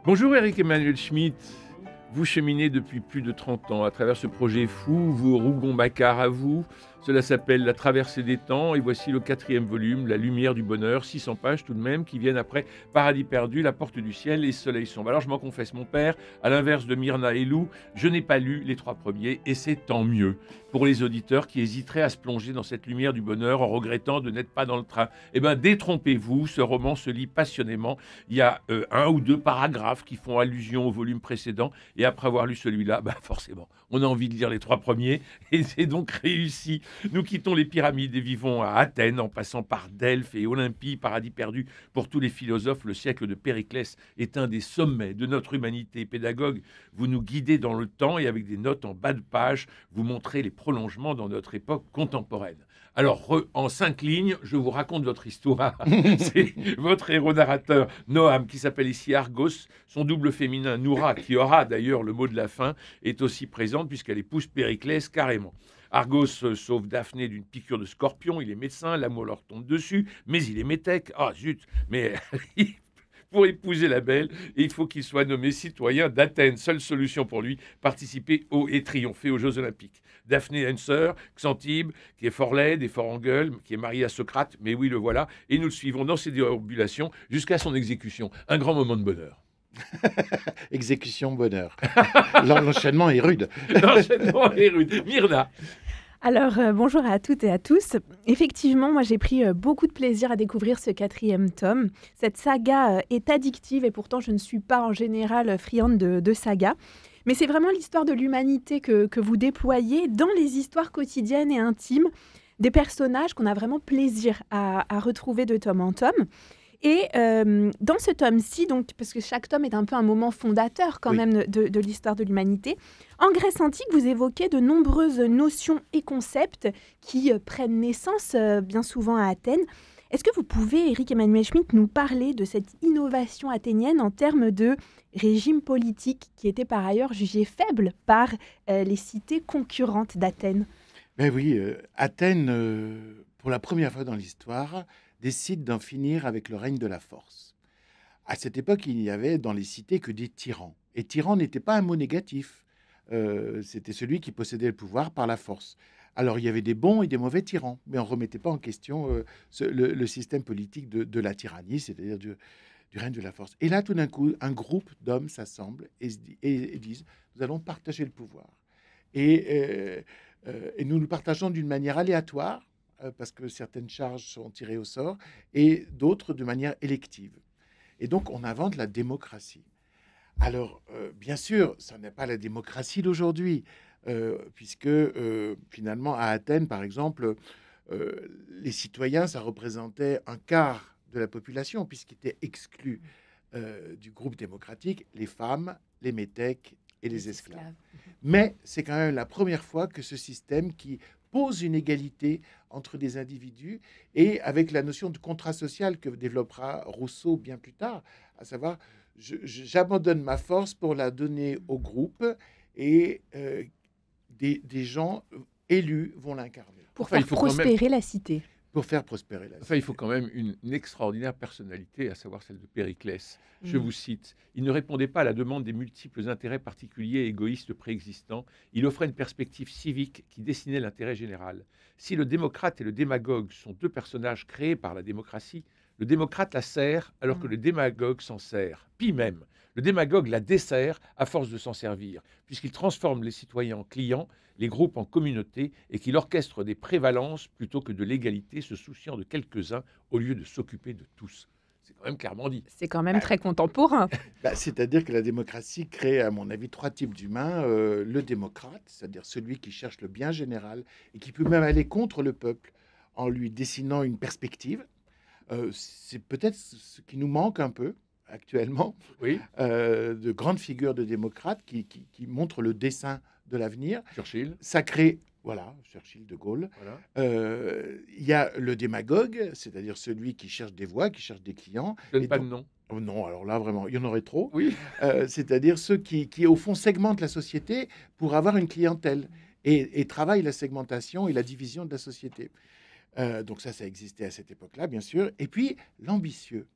Bonjour Eric Emmanuel Schmitt. Vous cheminez depuis plus de 30 ans à travers ce projet fou, vos Rougon-Macquart à vous. Cela s'appelle La traversée des temps et voici le 4e volume, La lumière du bonheur, 600 pages tout de même, qui viennent après Paradis perdu, La porte du ciel et Soleil sombre. Alors je m'en confesse, mon père, à l'inverse de Myrna et Lou, je n'ai pas lu les 3 premiers et c'est tant mieux pour les auditeurs qui hésiteraient à se plonger dans cette lumière du bonheur en regrettant de n'être pas dans le train. Eh bien, détrompez-vous, ce roman se lit passionnément. Il y a 1 ou 2 paragraphes qui font allusion au volume précédent et après avoir lu celui-là, forcément, on a envie de lire les 3 premiers et c'est donc réussi. Nous quittons les pyramides et vivons à Athènes en passant par Delphes et Olympie, paradis perdu pour tous les philosophes. Le siècle de Périclès est un des sommets de notre humanité. Pédagogue, vous nous guidez dans le temps et avec des notes en bas de page, vous montrez les prolongements dans notre époque contemporaine. Alors, en 5 lignes, je vous raconte votre histoire. C'est votre héros narrateur, Noam, qui s'appelle ici Argos. Son double féminin, Noura, qui aura d'ailleurs le mot de la fin, est aussi présente puisqu'elle épouse Périclès carrément. Argos sauve Daphné d'une piqûre de scorpion, il est médecin, l'amour leur tombe dessus, mais il est métèque. Ah zut, mais pour épouser la belle, il faut qu'il soit nommé citoyen d'Athènes. Seule solution pour lui, participer et triompher aux Jeux Olympiques. Daphné a une sœur, Xanthibe, qui est fort laide et fort en gueule, qui est mariée à Socrate, mais oui, le voilà, et nous le suivons dans ses déambulations jusqu'à son exécution. Un grand moment de bonheur. Exécution bonheur. L'enchaînement est rude. L'enchaînement est rude. Myrna. Alors, bonjour à toutes et à tous. Effectivement, moi j'ai pris beaucoup de plaisir à découvrir ce 4e tome. Cette saga est addictive et pourtant je ne suis pas en général friande de saga. Mais c'est vraiment l'histoire de l'humanité que vous déployez dans les histoires quotidiennes et intimes des personnages qu'on a vraiment plaisir à retrouver de tome en tome. Et dans ce tome-ci, donc, parce que chaque tome est un peu un moment fondateur quand même de l'histoire de l'humanité, en Grèce antique, vous évoquez de nombreuses notions et concepts qui prennent naissance bien souvent à Athènes. Est-ce que vous pouvez, Eric Emmanuel Schmitt, nous parler de cette innovation athénienne en termes de régime politique qui était par ailleurs jugé faible par les cités concurrentes d'Athènes? Ben oui, Athènes, pour la première fois dans l'histoire, décide d'en finir avec le règne de la force. À cette époque, il n'y avait dans les cités que des tyrans. Et tyran n'était pas un mot négatif. C'était celui qui possédait le pouvoir par la force. Alors, il y avait des bons et des mauvais tyrans, mais on ne remettait pas en question le système politique de la tyrannie, c'est-à-dire du règne de la force. Et là, tout d'un coup, un groupe d'hommes s'assemble et disent, nous allons partager le pouvoir. Et nous le partageons d'une manière aléatoire, parce que certaines charges sont tirées au sort, et d'autres de manière élective. Et donc, on invente la démocratie. Alors, bien sûr, ça n'est pas la démocratie d'aujourd'hui, puisque finalement, à Athènes, par exemple, les citoyens, ça représentait un quart de la population, puisqu'ils étaient exclus du groupe démocratique, les femmes, les métèques et les esclaves. Mais c'est quand même la première fois que ce système qui pose une égalité entre des individus et avec la notion de contrat social que développera Rousseau bien plus tard, à savoir j'abandonne ma force pour la donner au groupe et des gens élus vont l'incarner. Pour faire prospérer la cité. Pour faire prospérer la cité. Il faut quand même une extraordinaire personnalité, à savoir celle de Périclès. Je vous cite, il ne répondait pas à la demande des multiples intérêts particuliers et égoïstes préexistants. Il offrait une perspective civique qui dessinait l'intérêt général. Si le démocrate et le démagogue sont 2 personnages créés par la démocratie, le démocrate la sert alors que le démagogue s'en sert. Pis même, le démagogue la dessert à force de s'en servir, puisqu'il transforme les citoyens en clients, les groupes en communautés, et qu'il orchestre des prévalences plutôt que de l'égalité, se souciant de quelques-uns au lieu de s'occuper de tous. C'est quand même clairement dit. C'est quand même très contemporain. C'est-à-dire que la démocratie crée, à mon avis, 3 types d'humains. Le démocrate, c'est-à-dire celui qui cherche le bien général et qui peut même aller contre le peuple en lui dessinant une perspective. C'est peut-être ce qui nous manque un peu actuellement, de grandes figures de démocrates qui montrent le dessin de l'avenir. Churchill. Ça crée, voilà, Churchill, de Gaulle. Il y a le démagogue, c'est-à-dire celui qui cherche des voix, qui cherche des clients. Je donne pas de nom. Oh non, alors là, vraiment, il y en aurait trop. Oui. C'est-à-dire ceux qui, au fond, segmentent la société pour avoir une clientèle et travaillent la segmentation et la division de la société. Donc ça existait à cette époque-là, bien sûr. Et puis, l'ambitieux.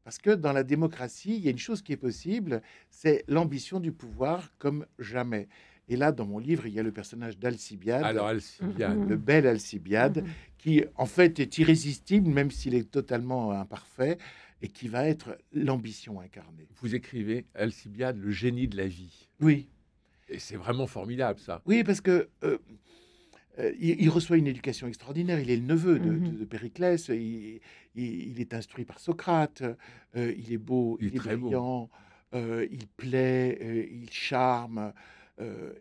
Parce que dans la démocratie, il y a une chose qui est possible, c'est l'ambition du pouvoir comme jamais. Et là, dans mon livre, il y a le personnage d'Alcibiade, Alors, Alcibiade, le bel Alcibiade, qui en fait est irrésistible, même s'il est totalement imparfait, et qui va être l'ambition incarnée. vous écrivez Alcibiade, le génie de la vie. Oui, Et c'est vraiment formidable, ça. oui, parce que il reçoit une éducation extraordinaire. Il est le neveu de Périclès. Il est instruit par Socrate. Il est beau, Il est il est très beau. brillant. Il plaît, il charme.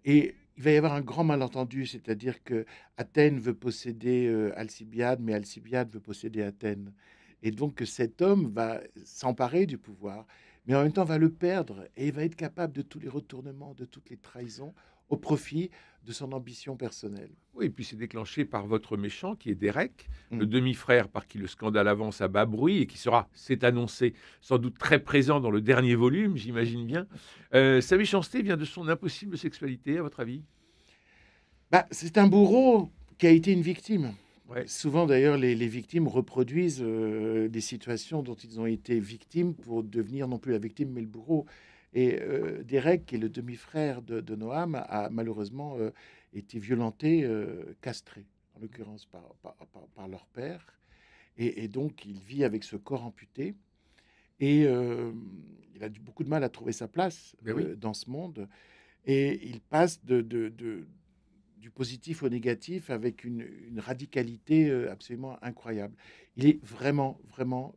Et il va y avoir un grand malentendu, c'est-à-dire que Athènes veut posséder Alcibiade, mais Alcibiade veut posséder Athènes. Et donc que cet homme va s'emparer du pouvoir, mais en même temps va le perdre et il va être capable de tous les retournements, de toutes les trahisons au profit de son ambition personnelle. Oui, et puis c'est déclenché par votre méchant, qui est Derek, le Mm. demi-frère par qui le scandale avance à bas bruit et qui sera, c'est annoncé, sans doute très présent dans le dernier volume, j'imagine bien. Sa méchanceté vient de son impossible sexualité, à votre avis? Bah, c'est un bourreau qui a été une victime. Ouais. Souvent d'ailleurs, les victimes reproduisent des situations dont ils ont été victimes pour devenir non plus la victime mais le bourreau. Et Derek, qui est le demi-frère de Noam, a malheureusement été violenté, castré, en l'occurrence par leur père. Et donc, il vit avec ce corps amputé. Et il a beaucoup de mal à trouver sa place Ben oui. dans ce monde. Et il passe du positif au négatif avec une radicalité absolument incroyable. Il est vraiment, vraiment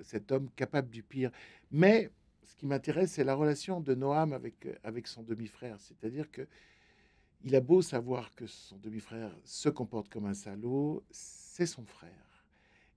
cet homme capable du pire. Mais ce qui m'intéresse, c'est la relation de Noam avec son demi-frère. C'est-à-dire que il a beau savoir que son demi-frère se comporte comme un salaud, c'est son frère.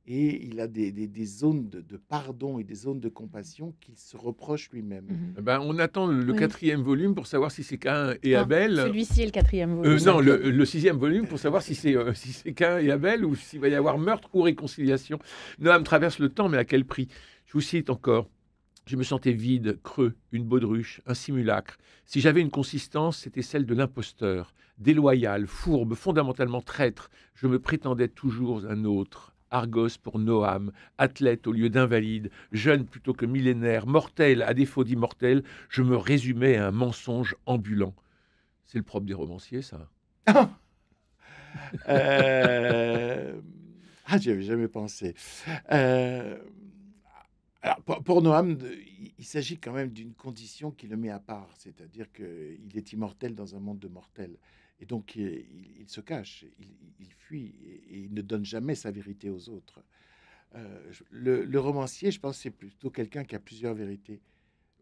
Et il a des zones de pardon et des zones de compassion qu'il se reproche lui-même. Eh ben, on attend le Oui. quatrième volume pour savoir si c'est Caïn et Non, Abel. celui-ci est le quatrième volume. Non, le sixième volume pour savoir si c'est si c'est Caïn et Abel ou s'il va y avoir meurtre ou réconciliation. Noam traverse le temps, mais à quel prix? Je vous cite encore. Je me sentais vide, creux, une baudruche, un simulacre. Si j'avais une consistance, c'était celle de l'imposteur. Déloyal, fourbe, fondamentalement traître, je me prétendais toujours un autre. Argos pour Noam, athlète au lieu d'invalide, jeune plutôt que millénaire, mortel à défaut d'immortel, je me résumais à un mensonge ambulant. C'est le propre des romanciers, ça. Euh, Ah, j'y avais jamais pensé. Euh, Alors, pour Noam, il s'agit quand même d'une condition qui le met à part, c'est-à-dire qu'il est immortel dans un monde de mortels. Et donc, il se cache, il fuit, et il ne donne jamais sa vérité aux autres. Le romancier, je pense, c'est plutôt quelqu'un qui a plusieurs vérités,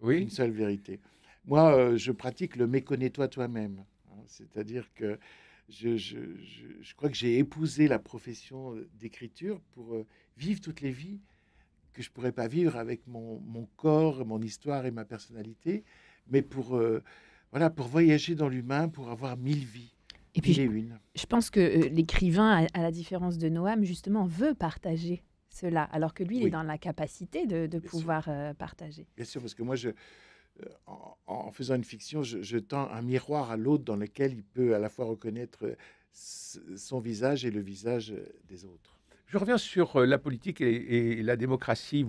Oui. qu'une seule vérité. Moi, je pratique le méconnais-toi toi-même, hein. C'est-à-dire que je crois que j'ai épousé la profession d'écriture pour vivre toutes les vies que je pourrais pas vivre avec mon corps, mon histoire et ma personnalité, mais voilà, pour voyager dans l'humain, pour avoir 1000 vies, Et puis, mille et une. je pense que l'écrivain, à la différence de Noam, justement, veut partager cela, alors que lui, il est Oui, dans la capacité de bien sûr, pouvoir partager. bien sûr, parce que moi, en faisant une fiction, je tends un miroir à l'autre dans lequel il peut à la fois reconnaître son visage et le visage des autres. Je reviens sur la politique et la démocratie.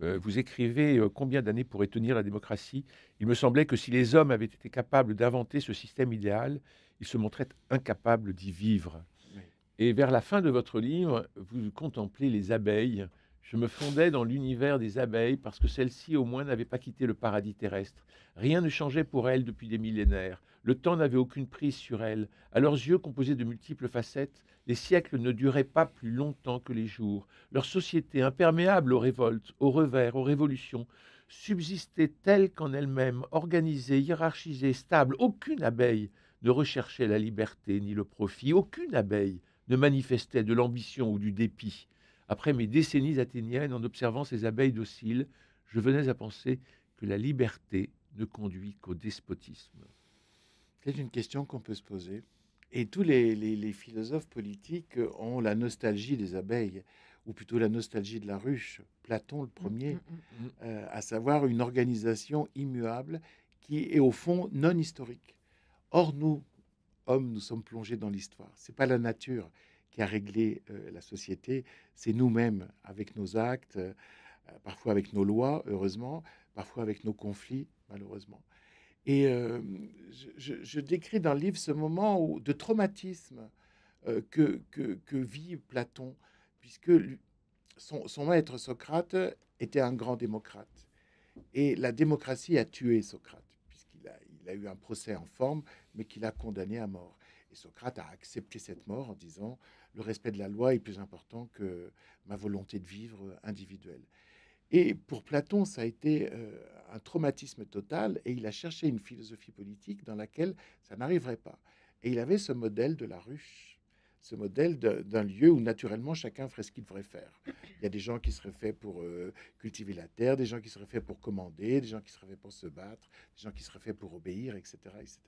Vous écrivez combien d'années pourrait tenir la démocratie? Il me semblait que si les hommes avaient été capables d'inventer ce système idéal, ils se montraient incapables d'y vivre. Oui. Et vers la fin de votre livre, vous contemplez les abeilles. Je me fondais dans l'univers des abeilles parce que celles-ci, au moins, n'avaient pas quitté le paradis terrestre. Rien ne changeait pour elles depuis des millénaires. Le temps n'avait aucune prise sur elles. À leurs yeux, composés de multiples facettes, les siècles ne duraient pas plus longtemps que les jours. Leur société, imperméable aux révoltes, aux revers, aux révolutions, subsistait telle qu'en elle-même, organisée, hiérarchisée, stable. Aucune abeille ne recherchait la liberté ni le profit. Aucune abeille ne manifestait de l'ambition ou du dépit. Après mes décennies athéniennes, en observant ces abeilles dociles, je venais à penser que la liberté ne conduit qu'au despotisme. C'est une question qu'on peut se poser. Et tous les philosophes politiques ont la nostalgie des abeilles, ou plutôt la nostalgie de la ruche. Platon, le premier, à savoir une organisation immuable qui est au fond non historique. Or, nous, hommes, nous sommes plongés dans l'histoire. C'est pas la nature qui a réglé la société, c'est nous-mêmes, avec nos actes, parfois avec nos lois, heureusement, parfois avec nos conflits, malheureusement. Et je décris dans le livre ce moment de traumatisme que vit Platon, puisque son maître Socrate était un grand démocrate. Et la démocratie a tué Socrate, il a eu un procès en forme, mais qu'il a condamné à mort. Et Socrate a accepté cette mort en disant « Le respect de la loi est plus important que ma volonté de vivre individuelle ». Et pour Platon, ça a été un traumatisme total, et il a cherché une philosophie politique dans laquelle ça n'arriverait pas. Et il avait ce modèle de la ruche, ce modèle d'un lieu où naturellement chacun ferait ce qu'il devrait faire. Il y a des gens qui seraient faits pour cultiver la terre, des gens qui seraient faits pour commander, des gens qui seraient faits pour se battre, des gens qui seraient faits pour obéir, etc., etc.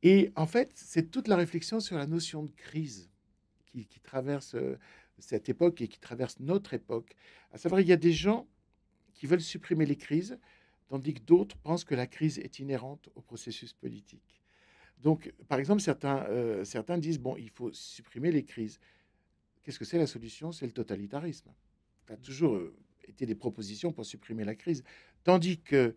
Et en fait, c'est toute la réflexion sur la notion de crise qui traverse cette époque et qui traverse notre époque. À savoir, il y a des gens qui veulent supprimer les crises, tandis que d'autres pensent que la crise est inhérente au processus politique. Donc, par exemple, certains disent, bon, il faut supprimer les crises. Qu'est-ce que c'est la solution? C'est le totalitarisme. Ça a toujours été des propositions pour supprimer la crise. Tandis que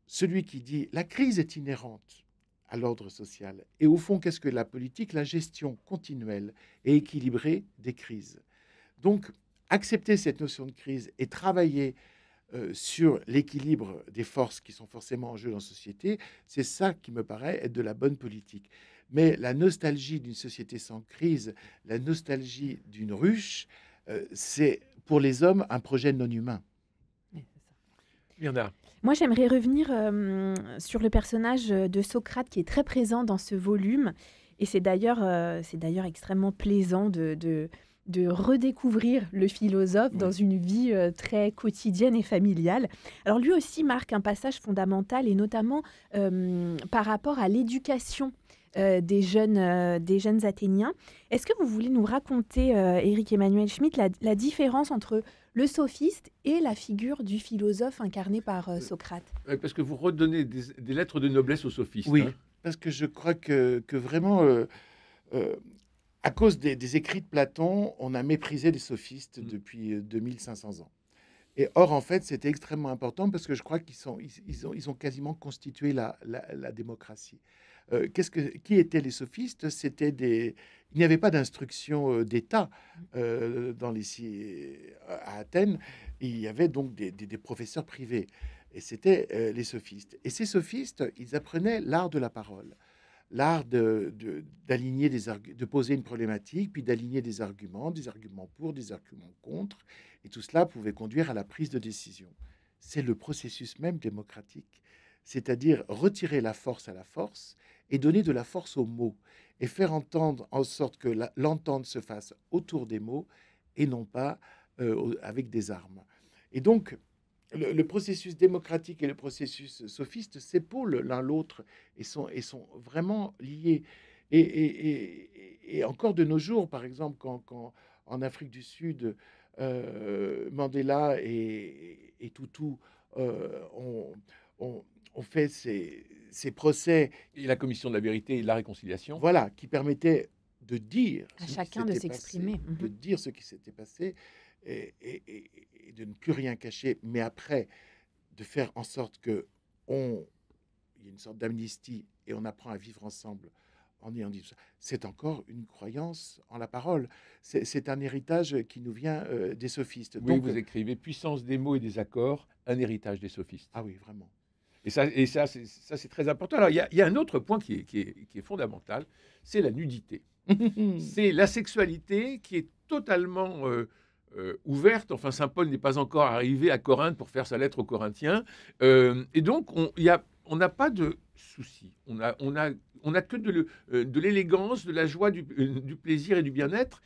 celui qui dit, la crise est inhérente à l'ordre social. Et au fond, qu'est-ce que la politique? La gestion continuelle et équilibrée des crises. Donc, accepter cette notion de crise et travailler sur l'équilibre des forces qui sont forcément en jeu dans la société, c'est ça qui me paraît être de la bonne politique. Mais la nostalgie d'une société sans crise, la nostalgie d'une ruche, c'est pour les hommes un projet non humain. Il y en a. Moi, j'aimerais revenir sur le personnage de Socrate qui est très présent dans ce volume. Et c'est d'ailleurs extrêmement plaisant de redécouvrir le philosophe dans une vie très quotidienne et familiale. Alors lui aussi marque un passage fondamental, et notamment par rapport à l'éducation des jeunes Athéniens. Est-ce que vous voulez nous raconter, Éric Emmanuel Schmitt, la différence entre le sophiste et la figure du philosophe incarné par Socrate? Parce que vous redonnez des lettres de noblesse aux sophistes. Oui, hein. parce que je crois que vraiment, à cause des écrits de Platon, on a méprisé les sophistes depuis 2500 ans. Et or, en fait, c'était extrêmement important parce que je crois qu'ils ont quasiment constitué la démocratie. Qui étaient les sophistes? Il n'y avait pas d'instruction d'État à Athènes. Il y avait donc des professeurs privés. Et c'était les sophistes. Et ces sophistes, ils apprenaient l'art de la parole. L'art d'aligner de poser une problématique, puis d'aligner des arguments pour, des arguments contre, et tout cela pouvait conduire à la prise de décision. C'est le processus même démocratique, c'est-à-dire retirer la force à la force et donner de la force aux mots, et faire entendre en sorte que l'entente se fasse autour des mots et non pas avec des armes. Et donc, le processus démocratique et le processus sophiste s'épaulent l'un l'autre et sont vraiment liés. Et encore de nos jours, par exemple, quand en Afrique du Sud, Mandela et Tutu ont fait ces procès. Et la commission de la vérité et de la réconciliation. Voilà, qui permettaient de dire à chacun de s'exprimer. De dire ce qui s'était passé. Et de ne plus rien cacher, mais après, de faire en sorte qu'il y ait une sorte d'amnistie et on apprend à vivre ensemble en ayant dit ça. C'est encore une croyance en la parole. C'est un héritage qui nous vient des sophistes. Oui, donc, vous écrivez « Puissance des mots et des accords, un héritage des sophistes ». Ah oui, vraiment. Et ça c'est très important. Alors, il y a un autre point qui est fondamental, c'est la nudité. C'est la sexualité qui est totalement... ouverte. Enfin, saint Paul n'est pas encore arrivé à Corinthe pour faire sa lettre aux Corinthiens. Et donc, on n'a pas de souci. On a que de l'élégance, de la joie, du plaisir et du bien-être.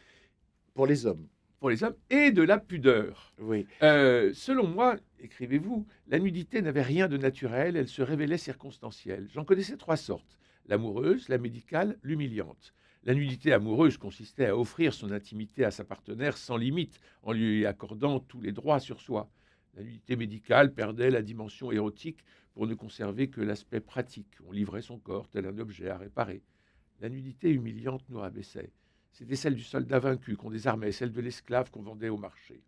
Pour les hommes. Pour les hommes, et de la pudeur. Oui. Selon moi, écrivez-vous, la nudité n'avait rien de naturel, elle se révélait circonstancielle. J'en connaissais 3 sortes, l'amoureuse, la médicale, l'humiliante. La nudité amoureuse consistait à offrir son intimité à sa partenaire sans limite, en lui accordant tous les droits sur soi. La nudité médicale perdait la dimension érotique pour ne conserver que l'aspect pratique. On livrait son corps tel un objet à réparer. La nudité humiliante nous rabaissait. C'était celle du soldat vaincu qu'on désarmait, celle de l'esclave qu'on vendait au marché.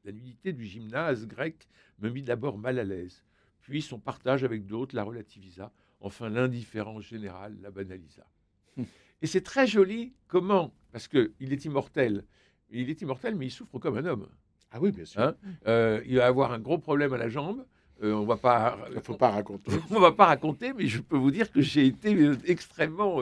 La nudité du gymnase grec me mit d'abord mal à l'aise, puis son partage avec d'autres la relativisa, enfin l'indifférence générale la banalisa. Et c'est très joli, comment? Parce qu'il est immortel. Il est immortel, mais il souffre comme un homme. Ah oui, bien sûr. Hein. Il va avoir un gros problème à la jambe. On va pas, Il ne faut pas raconter. on va pas raconter, mais je peux vous dire que j'ai été extrêmement.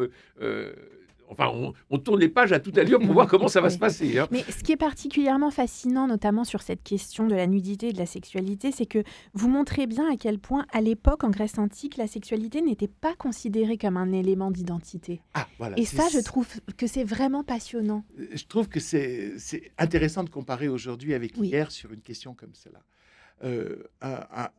Enfin, on tourne les pages à toute allure pour voir comment ça va Oui. se passer. Hein. Mais ce qui est particulièrement fascinant, notamment sur cette question de la nudité et de la sexualité, c'est que vous montrez bien à quel point, à l'époque, en Grèce antique, la sexualité n'était pas considérée comme un élément d'identité. Ah, voilà. Et ça, je trouve que c'est vraiment passionnant. Je trouve que c'est intéressant de comparer aujourd'hui avec Oui. hier sur une question comme celle-là.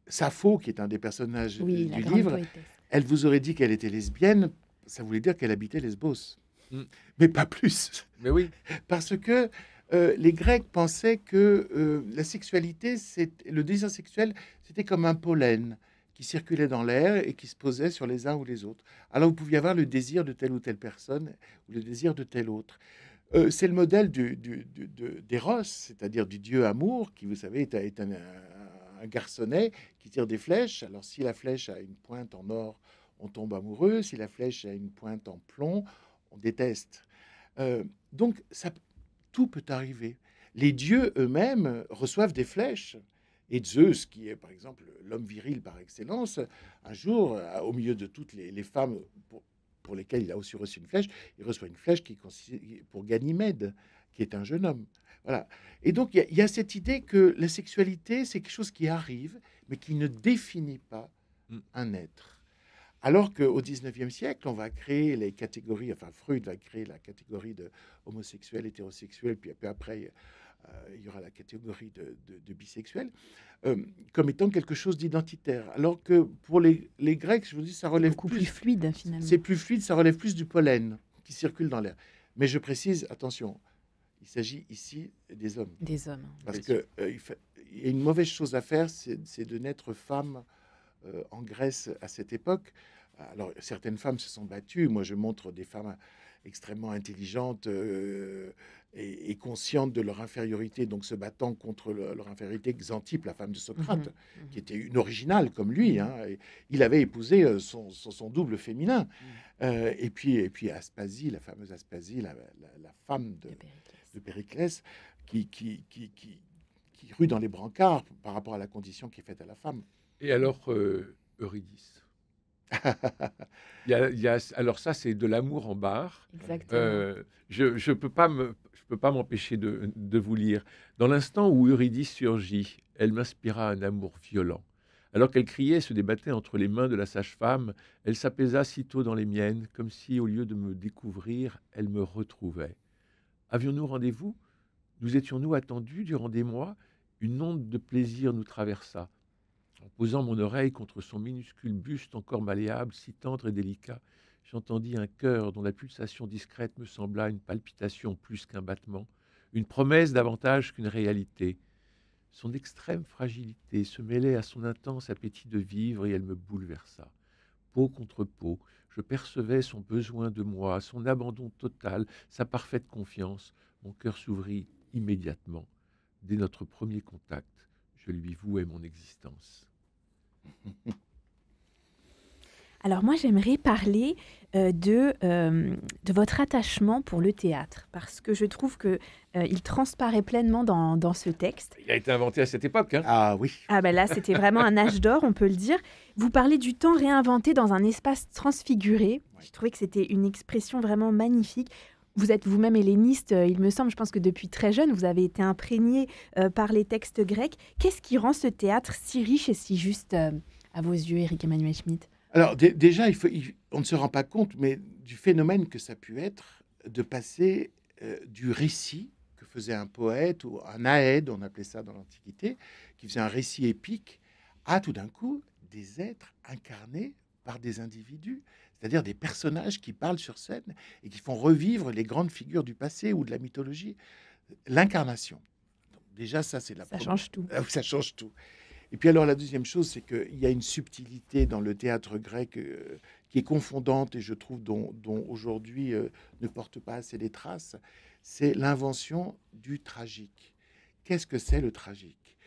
Sappho, qui est un des personnages Oui, la du grande livre, poétesse. elle vous aurait dit qu'elle était lesbienne, ça voulait dire qu'elle habitait Lesbos. Mm. Mais pas plus. Mais oui. Parce que les Grecs pensaient que la sexualité, le désir sexuel, c'était comme un pollen qui circulait dans l'air et qui se posait sur les uns ou les autres. Alors vous pouviez avoir le désir de telle ou telle personne ou le désir de telle autre. C'est le modèle d'Eros, c'est-à-dire du dieu amour, qui, vous savez, est un garçonnet qui tire des flèches. Alors si la flèche a une pointe en or, on tombe amoureux. Si la flèche a une pointe en plomb, on déteste. Donc tout peut arriver. Les dieux eux-mêmes reçoivent des flèches. Et Zeus, qui est par exemple l'homme viril par excellence, un jour, au milieu de toutes les femmes pour lesquelles il a aussi reçu une flèche, il reçoit une flèche qui est pour Ganymède, qui est un jeune homme. Voilà. Et donc il y a cette idée que la sexualité, c'est quelque chose qui arrive, mais qui ne définit pas un être. Alors qu'au 19e siècle, on va créer les catégories, enfin Freud va créer la catégorie de homosexuel, hétérosexuel, puis après, il y aura la catégorie de bisexuel, comme étant quelque chose d'identitaire. Alors que pour les Grecs, je vous dis, ça relève Beaucoup plus fluide, finalement. c'est plus fluide, ça relève plus du pollen qui circule dans l'air. Mais je précise, attention, il s'agit ici des hommes. Des hommes. Parce qu'il y a une mauvaise chose à faire, c'est de naître femme en Grèce à cette époque. Alors, certaines femmes se sont battues. Moi, je montre des femmes extrêmement intelligentes et conscientes de leur infériorité, donc se battant contre leur infériorité. Xanthippe, la femme de Socrate, qui était une originale comme lui. Hein, et il avait épousé son double féminin. Et puis Aspasie, la fameuse Aspasie, la femme de Périclès, qui rue dans les brancards par rapport à la condition qui est faite à la femme. Et alors, Eurydice. Alors ça, c'est de l'amour en barre. Exactement. Je peux pas m'empêcher de vous lire. Dans l'instant où Eurydice surgit, elle m'inspira un amour violent. Alors qu'elle criait et se débattait entre les mains de la sage-femme, elle s'apaisa sitôt dans les miennes, comme si, au lieu de me découvrir, elle me retrouvait. Avions-nous rendez-vous? Nous étions-nous attendus durant des mois? Une onde de plaisir nous traversa. En posant mon oreille contre son minuscule buste encore malléable, si tendre et délicat, j'entendis un cœur dont la pulsation discrète me sembla une palpitation plus qu'un battement, une promesse davantage qu'une réalité. Son extrême fragilité se mêlait à son intense appétit de vivre et elle me bouleversa. Peau contre peau, je percevais son besoin de moi, son abandon total, sa parfaite confiance. Mon cœur s'ouvrit immédiatement. Dès notre premier contact, je lui vouais mon existence. Alors moi, j'aimerais parler de votre attachement pour le théâtre, parce que je trouve qu'il transparaît pleinement dans ce texte. Il a été inventé à cette époque. Hein. Ah oui. Ah ben là, c'était vraiment un âge d'or, on peut le dire. Vous parlez du temps réinventé dans un espace transfiguré. Oui. Je trouvais que c'était une expression vraiment magnifique. Vous êtes vous-même helléniste, il me semble. Je pense que depuis très jeune, vous avez été imprégné par les textes grecs. Qu'est-ce qui rend ce théâtre si riche et si juste à vos yeux, Éric Emmanuel Schmitt? Alors déjà, on ne se rend pas compte, mais du phénomène que ça a pu être de passer du récit que faisait un poète ou un aède, on appelait ça dans l'Antiquité, qui faisait un récit épique, à tout d'un coup des êtres incarnés par des individus, c'est-à-dire des personnages qui parlent sur scène et qui font revivre les grandes figures du passé ou de la mythologie. L'incarnation. Donc, déjà, ça, c'est la Ça change tout. Ça change tout. Et puis alors, la deuxième chose, c'est qu'il y a une subtilité dans le théâtre grec qui est confondante et je trouve dont aujourd'hui ne porte pas assez les traces. C'est l'invention du tragique. qu'est-ce que c'est le tragique?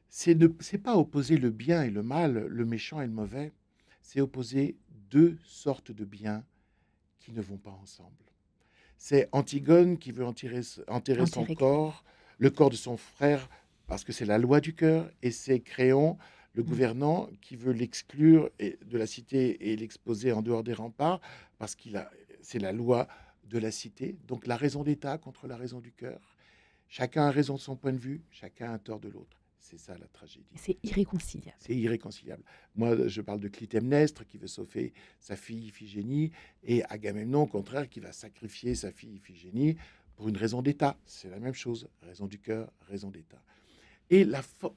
C'est pas opposer le bien et le mal, le méchant et le mauvais, c'est opposer deux sortes de biens qui ne vont pas ensemble. C'est Antigone qui veut enterrer son corps, le corps de son frère, parce que c'est la loi du cœur, et c'est Créon, le gouvernant, qui veut l'exclure de la cité et l'exposer en dehors des remparts, parce c'est la loi de la cité. Donc la raison d'État contre la raison du cœur. Chacun a raison de son point de vue, chacun a tort de l'autre. C'est ça la tragédie. C'est irréconciliable. C'est irréconciliable. Moi, je parle de Clytemnestre qui veut sauver sa fille Iphigénie et Agamemnon, au contraire, qui va sacrifier sa fille Iphigénie pour une raison d'État. C'est la même chose. Raison du cœur, raison d'État. Et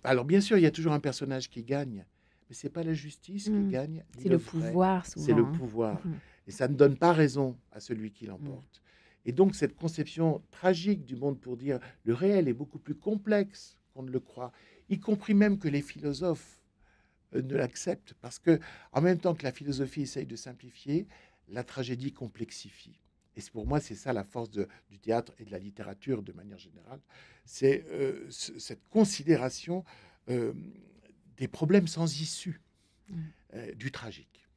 alors, bien sûr, il y a toujours un personnage qui gagne, mais c'est pas la justice qui gagne. C'est le pouvoir, souvent. C'est le pouvoir. Et ça ne donne pas raison à celui qui l'emporte. Et donc, cette conception tragique du monde pour dire le réel est beaucoup plus complexe qu'on ne le croit, y compris même que les philosophes ne l'acceptent, parce que en même temps que la philosophie essaye de simplifier, la tragédie complexifie. Et pour moi, c'est ça la force du théâtre et de la littérature de manière générale, c'est cette considération des problèmes sans issue, du tragique.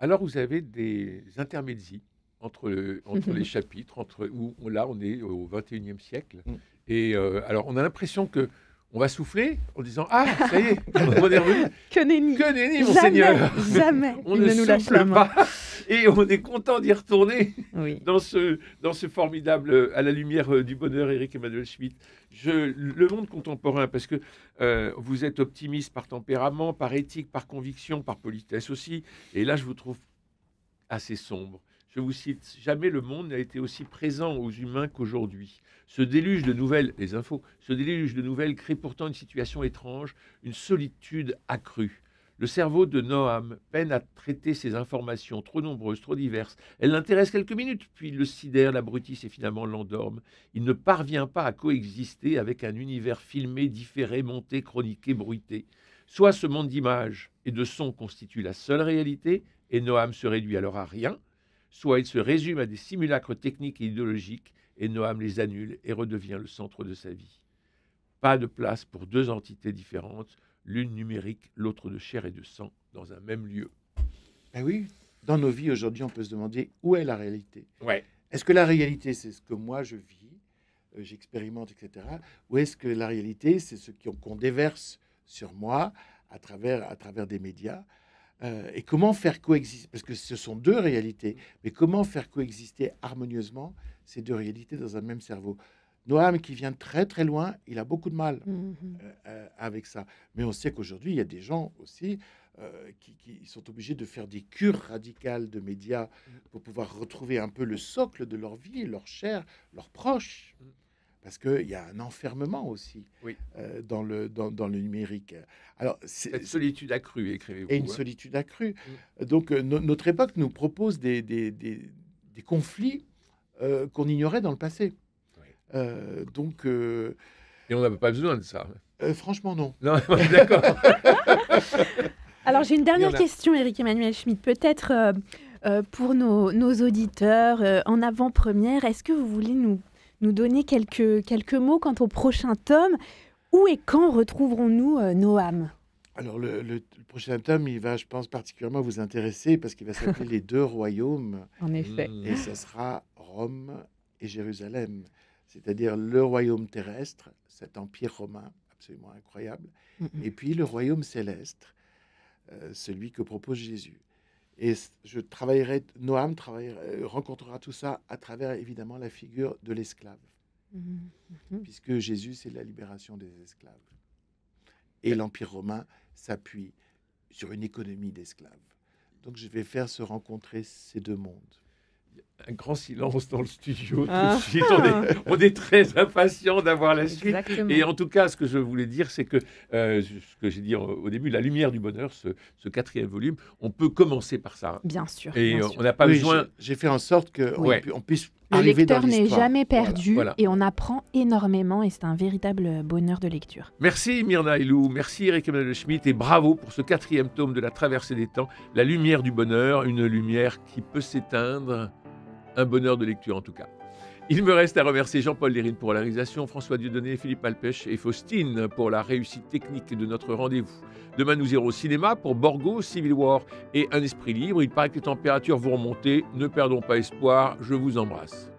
Alors, vous avez des intermédiaires entre les chapitres, où là, on est au XXIe siècle. Et alors, on a l'impression que on va souffler en disant « Ah, ça y est, on est revenu. Que nenni, monseigneur. Jamais, on il ne nous lâche la souffle main. pas. Et on est content d'y retourner Oui. dans ce formidable À la lumière du bonheur, Éric Emmanuel Schmitt. Le monde contemporain, parce que vous êtes optimiste par tempérament, par éthique, par conviction, par politesse aussi. Et là, je vous trouve assez sombre. Je vous cite, « Jamais le monde n'a été aussi présent aux humains qu'aujourd'hui. Ce déluge de nouvelles, les infos, ce déluge de nouvelles crée pourtant une situation étrange, une solitude accrue. Le cerveau de Noam peine à traiter ces informations trop nombreuses, trop diverses. Elles l'intéressent quelques minutes, puis le sidèrent, l'abrutissent et finalement l'endorment. Il ne parvient pas à coexister avec un univers filmé, différé, monté, chroniqué, bruité. Soit ce monde d'images et de sons constitue la seule réalité, et Noam se réduit alors à rien, soit il se résume à des simulacres techniques et idéologiques, et Noam les annule et redevient le centre de sa vie. Pas de place pour deux entités différentes, l'une numérique, l'autre de chair et de sang, dans un même lieu. » Ben oui, dans nos vies aujourd'hui, on peut se demander où est la réalité. Ouais. Est-ce que la réalité, c'est ce que moi je vis, j'expérimente, etc. Ou est-ce que la réalité, c'est ce qu'on déverse sur moi à travers des médias? Et comment faire coexister, parce que ce sont deux réalités, mais comment faire coexister harmonieusement ces deux réalités dans un même cerveau? Noam, qui vient très très loin, il a beaucoup de mal avec ça. Mais on sait qu'aujourd'hui, il y a des gens aussi qui sont obligés de faire des cures radicales de médias pour pouvoir retrouver un peu le socle de leur vie, leur chair, leurs proches. Parce qu'il y a un enfermement aussi dans le numérique. Alors, cette solitude accrue, écrivez-vous. Et une solitude accrue. Donc, notre époque nous propose des conflits qu'on ignorait dans le passé. Donc, et on n'avait pas besoin de ça. Franchement, non. Non, d'accord. Alors, j'ai une dernière question, Éric Emmanuel Schmitt. Peut-être pour nos auditeurs en avant-première, est-ce que vous voulez nous donner quelques mots quant au prochain tome? Où et quand retrouverons-nous Noam? Alors, le prochain tome, il va, je pense, particulièrement vous intéresser parce qu'il va s'appeler Les deux royaumes. En effet. Et ça sera Rome et Jérusalem. C'est-à-dire le royaume terrestre, cet empire romain absolument incroyable, et puis le royaume céleste, celui que propose Jésus. Et Noam rencontrera tout ça à travers évidemment la figure de l'esclave, puisque Jésus, c'est la libération des esclaves. Et l'Empire romain s'appuie sur une économie d'esclaves. Donc je vais faire se rencontrer ces deux mondes. Un grand silence dans le studio. Tout de suite, on est très impatient d'avoir la suite. Exactement. Et en tout cas, ce que je voulais dire, c'est que ce que j'ai dit au début, La lumière du bonheur, ce 4e volume, on peut commencer par ça. Bien sûr. Et bien sûr. on n'a pas besoin. J'ai fait en sorte qu'on puisse le arriver dans lecteur l'histoire. n'est jamais perdu Voilà. et on apprend énormément et c'est un véritable bonheur de lecture. Merci Myrna Aylou, merci Éric Emmanuel Schmitt et bravo pour ce 4e tome de La traversée des temps, La lumière du bonheur, une lumière qui peut s'éteindre. Un bonheur de lecture en tout cas. Il me reste à remercier Jean-Paul Lérine pour la réalisation, François Dieudonné, Philippe Malpêche et Faustine pour la réussite technique de notre rendez-vous. Demain, nous irons au cinéma pour Borgo, Civil War et Un esprit libre. Il paraît que les températures vont remonter. Ne perdons pas espoir. Je vous embrasse.